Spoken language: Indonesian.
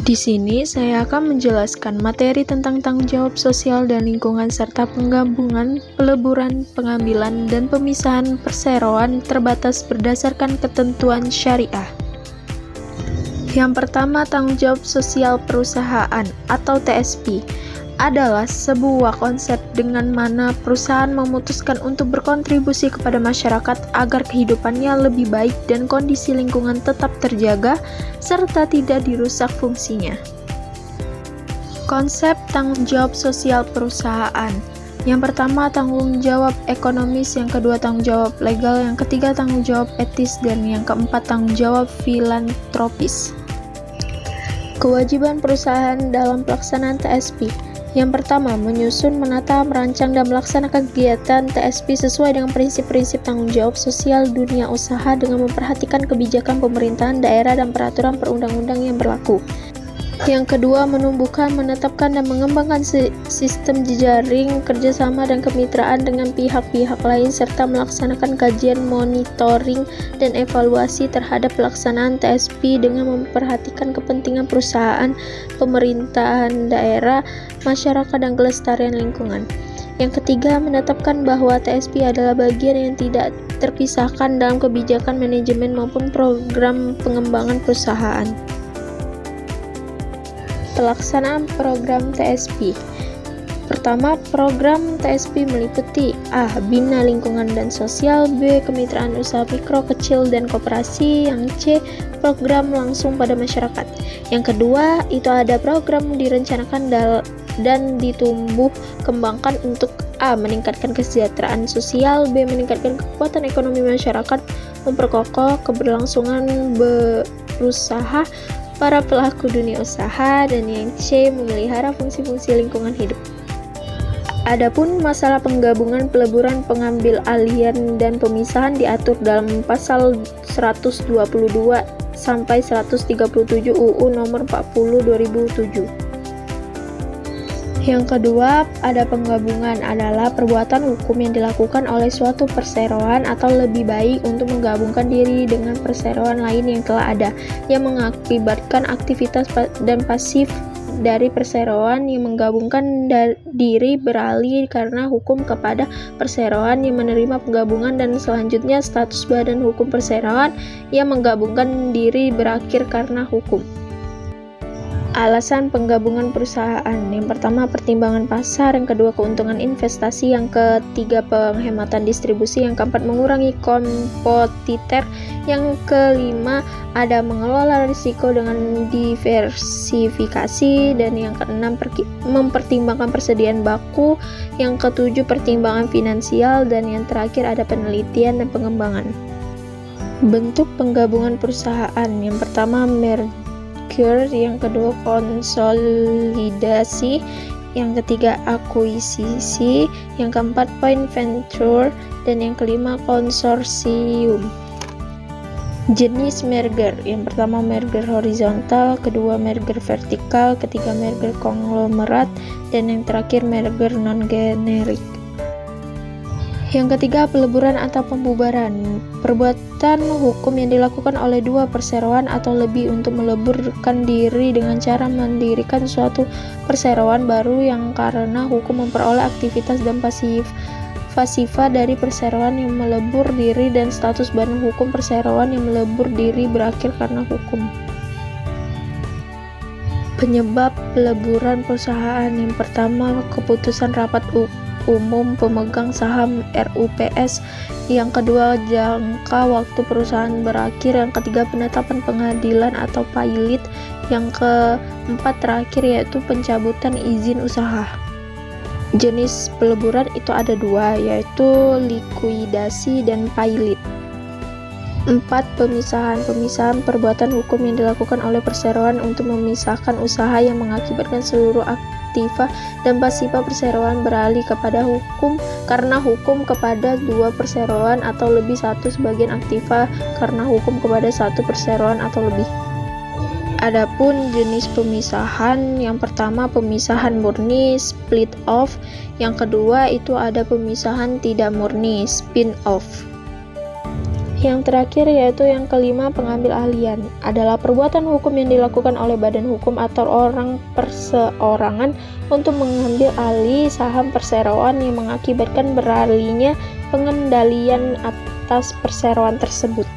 Di sini saya akan menjelaskan materi tentang tanggung jawab sosial dan lingkungan serta penggabungan, peleburan, pengambilan, dan pemisahan perseroan terbatas berdasarkan ketentuan syariah. Yang pertama, tanggung jawab sosial perusahaan atau TSP adalah sebuah konsep dengan mana perusahaan memutuskan untuk berkontribusi kepada masyarakat agar kehidupannya lebih baik dan kondisi lingkungan tetap terjaga serta tidak dirusak fungsinya. Konsep tanggung jawab sosial perusahaan. Yang pertama, tanggung jawab ekonomis, yang kedua tanggung jawab legal, yang ketiga tanggung jawab etis, dan yang keempat tanggung jawab filantropis. Kewajiban perusahaan dalam pelaksanaan TSP. Yang pertama, menyusun, menata, merancang, dan melaksanakan kegiatan TSP sesuai dengan prinsip-prinsip tanggung jawab sosial dunia usaha dengan memperhatikan kebijakan pemerintahan daerah dan peraturan perundang-undang yang berlaku. Yang kedua, menumbuhkan, menetapkan, dan mengembangkan sistem jejaring kerjasama dan kemitraan dengan pihak-pihak lain serta melaksanakan kajian, monitoring, dan evaluasi terhadap pelaksanaan TSP dengan memperhatikan kepentingan perusahaan, pemerintahan daerah, masyarakat, dan kelestarian lingkungan. Yang ketiga, menetapkan bahwa TSP adalah bagian yang tidak terpisahkan dalam kebijakan manajemen maupun program pengembangan perusahaan. Pelaksanaan program TSP. Pertama, program TSP meliputi A. Bina lingkungan dan sosial, B. Kemitraan usaha mikro, kecil, dan koperasi, yang C. Program langsung pada masyarakat. Yang kedua, itu ada program direncanakan dan ditumbuh kembangkan untuk A. Meningkatkan kesejahteraan sosial, B. Meningkatkan kekuatan ekonomi masyarakat, memperkokoh keberlangsungan berusaha para pelaku dunia usaha, dan yang C. memelihara fungsi-fungsi lingkungan hidup. Adapun masalah penggabungan, peleburan, pengambil alihan, dan pemisahan diatur dalam pasal 122 sampai 137 UU nomor 40 2007. Yang kedua, ada penggabungan adalah perbuatan hukum yang dilakukan oleh suatu perseroan atau lebih baik untuk menggabungkan diri dengan perseroan lain yang telah ada, yang mengakibatkan aktivitas dan pasif dari perseroan yang menggabungkan diri beralih karena hukum kepada perseroan yang menerima penggabungan, dan selanjutnya status badan hukum perseroan yang menggabungkan diri berakhir karena hukum. Alasan penggabungan perusahaan. Yang pertama, pertimbangan pasar, yang kedua keuntungan investasi, yang ketiga penghematan distribusi, yang keempat mengurangi kompetitor, yang kelima ada mengelola risiko dengan diversifikasi, dan yang keenam mempertimbangkan persediaan baku, yang ketujuh pertimbangan finansial, dan yang terakhir ada penelitian dan pengembangan. Bentuk penggabungan perusahaan. Yang pertama merger, yang kedua konsolidasi, yang ketiga akuisisi, yang keempat joint venture, dan yang kelima konsorsium. Jenis merger. Yang pertama merger horizontal, kedua merger vertikal, ketiga merger konglomerat, dan yang terakhir merger non-generik. Yang ketiga, peleburan atau pembubaran. Perbuatan hukum yang dilakukan oleh dua perseroan atau lebih untuk meleburkan diri dengan cara mendirikan suatu perseroan baru yang karena hukum memperoleh aktivitas dan pasifa dari perseroan yang melebur diri, dan status badan hukum perseroan yang melebur diri berakhir karena hukum. Penyebab peleburan perusahaan. Yang pertama, keputusan rapat umum pemegang saham RUPS, yang kedua jangka waktu perusahaan berakhir, yang ketiga penetapan pengadilan atau pailit, yang keempat terakhir yaitu pencabutan izin usaha. Jenis peleburan itu ada dua, yaitu likuidasi dan pailit. 4. Pemisahan perbuatan hukum yang dilakukan oleh perseroan untuk memisahkan usaha yang mengakibatkan seluruh aktiva dan pasifa perseroan beralih kepada hukum karena hukum kepada dua perseroan atau lebih, satu sebagian aktiva karena hukum kepada satu perseroan atau lebih. Adapun jenis pemisahan, yang pertama pemisahan murni split off, yang kedua itu ada pemisahan tidak murni spin off. Yang terakhir yaitu yang kelima pengambil ahlian, adalah perbuatan hukum yang dilakukan oleh badan hukum atau orang perseorangan untuk mengambil alih saham perseroan yang mengakibatkan beralihnya pengendalian atas perseroan tersebut.